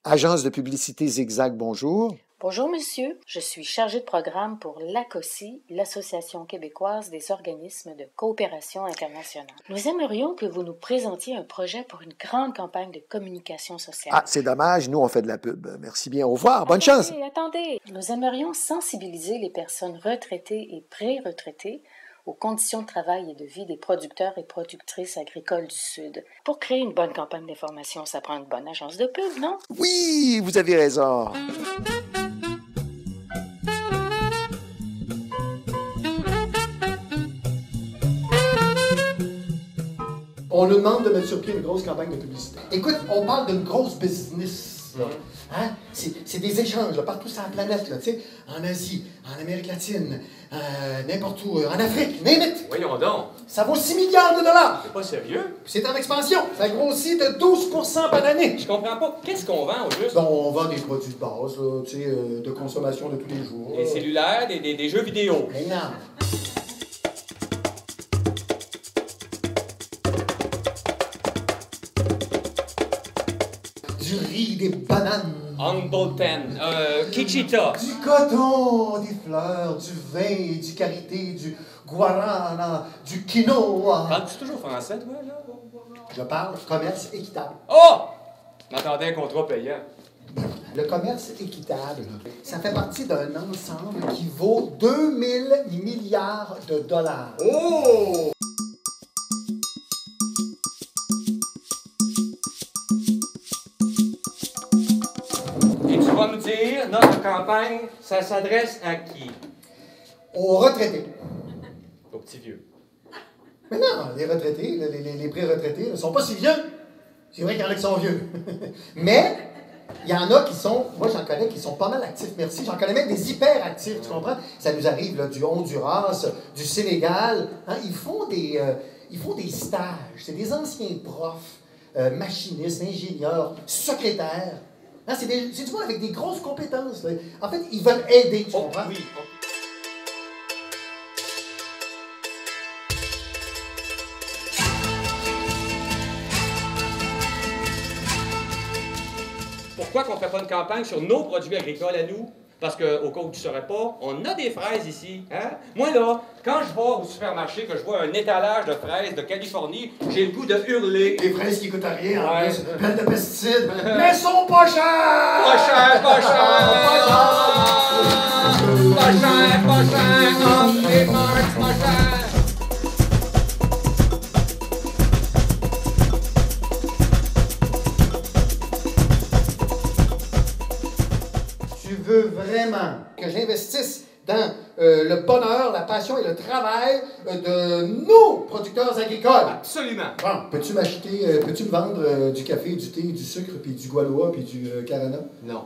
Agence de publicité Zigzag, bonjour. Bonjour monsieur, je suis chargée de programme pour l'ACOSI, l'Association québécoise des organismes de coopération internationale. Nous aimerions que vous nous présentiez un projet pour une grande campagne de communication sociale. Ah, c'est dommage, nous on fait de la pub. Merci bien, au revoir, bonne chance. Attendez, nous aimerions sensibiliser les personnes retraitées et pré-retraitées aux conditions de travail et de vie des producteurs et productrices agricoles du Sud. Pour créer une bonne campagne d'information, ça prend une bonne agence de pub, non? Oui, vous avez raison. On nous demande de mettre sur pied une grosse campagne de publicité. Écoute, on parle d'une grosse business. Là. Hein? C'est des échanges là, partout sur la planète. Là, en Asie, en Amérique latine, n'importe où, en Afrique, name it. Voyons donc. Ça vaut 6 milliards de dollars. C'est pas sérieux? C'est en expansion. Ça grossit de 12% par année. Je comprends pas. Qu'est-ce qu'on vend au juste? Bon, on vend des produits de base, là, de consommation de tous les jours. Des cellulaires, des jeux vidéo. Mais non. Du riz, des bananes. Hamilton, Kichita. Du coton, des fleurs, du vin, du karité, du guarana, du quinoa. Parles-tu toujours français, toi, là? Je parle commerce équitable. Oh! M'attendais un contrat payant. Le commerce équitable, ça fait partie d'un ensemble qui vaut 2000 milliards de dollars. Oh! Et tu vas me dire, notre campagne, ça s'adresse à qui? Aux retraités. Aux petits vieux. Mais non, les retraités, les pré-retraités, ne sont pas si vieux. C'est vrai qu'il y en a qui sont vieux. Mais, il y en a qui sont, moi j'en connais qui sont pas mal actifs, merci. J'en connais même des hyper actifs, tu comprends? Ça nous arrive là, du Honduras, du Sénégal. Hein? Ils font des stages. C'est des anciens profs, machinistes, ingénieurs, secrétaires. Hein? C'est du monde avec des grosses compétences. Là. En fait, ils veulent aider, tu comprends? Oui. Pourquoi qu'on ne fait pas une campagne sur nos produits agricoles à nous? Parce qu'au cas où tu ne saurais pas, on a des fraises ici. Hein? Moi, là, quand je vais au supermarché, que je vois un étalage de fraises de Californie, j'ai le goût de hurler. Des fraises qui coûtent rien, en Ouais. plus, pleines de pesticides, mais sont pas chères! Pas cher, pas cher! Pas cher, pas cher! Omnimart, pas cher! Tu veux vraiment que j'investisse dans le bonheur, la passion et le travail de nos producteurs agricoles? Absolument! Bon, peux-tu peux-tu me vendre du café, du thé, du sucre, puis du gualois, puis du carana? Non.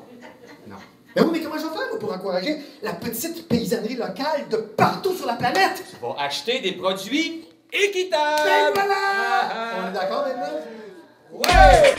Non. Mais oui, mais comment je vais faire moi, pour encourager la petite paysannerie locale de partout sur la planète? Tu vas acheter des produits équitables! Ben voilà! Ah, On est d'accord maintenant? Ouais!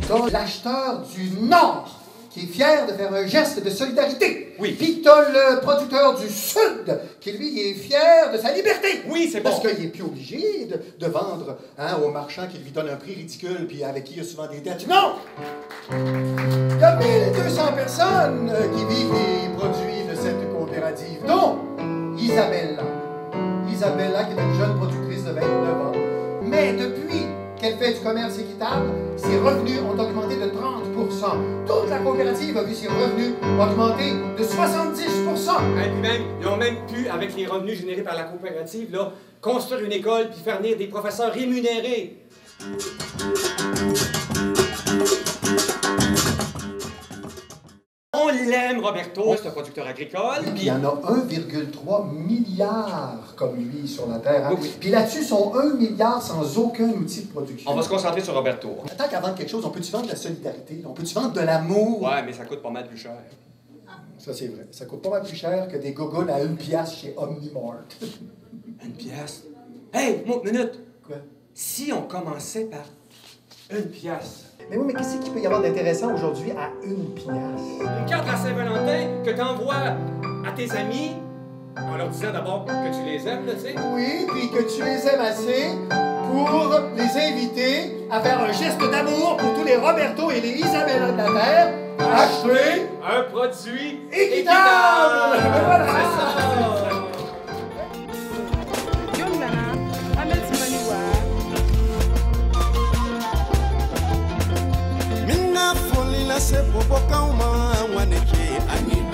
T'as l'acheteur du Nord qui est fier de faire un geste de solidarité. Oui. Puis t'as le producteur du Sud qui, lui, est fier de sa liberté. Oui, c'est bon. Parce qu'il n'est plus obligé de vendre aux marchands qui lui donnent un prix ridicule puis avec qui il y a souvent des dettes. Non! Il y a 1200 personnes qui vivent les produits de cette coopérative, dont Isabella. Isabella, qui est une jeune productrice de 29 ans. Mais depuis qu'elle fait du commerce équitable, ses revenus ont augmenté de 30%. Toute la coopérative a vu ses revenus augmenter de 70%. Et puis même, ils ont même pu, avec les revenus générés par la coopérative, là, construire une école puis faire venir des professeurs rémunérés. On l'aime, Roberto, c'est un producteur agricole. Puis il y en a 1,3 milliard comme lui sur la Terre. Hein? Oui. Puis là-dessus, sont 1 milliard sans aucun outil de production. On va se concentrer sur Roberto. Tant qu'à vendre quelque chose, on peut-tu vendre de la solidarité? On peut-tu vendre de l'amour? Ouais, mais ça coûte pas mal plus cher. Ça, c'est vrai. Ça coûte pas mal plus cher que des gogoons à 1 piastre chez Omnimart. Une pièce. Hey, minute. Quoi? Si on commençait par une pièce. Mais oui, mais qu'est-ce qu'il peut y avoir d'intéressant aujourd'hui à 1 piastre? Une carte à Saint-Valentin que t'envoies à tes amis En leur disant d'abord que tu les aimes, là, tu sais. Oui, puis que tu les aimes assez pour les inviter à faire un geste d'amour pour tous les Roberto et les Isabella de la Terre. Acheter un produit équitable! Voilà. C'est ça! Minna folila se popo kauma waneke ani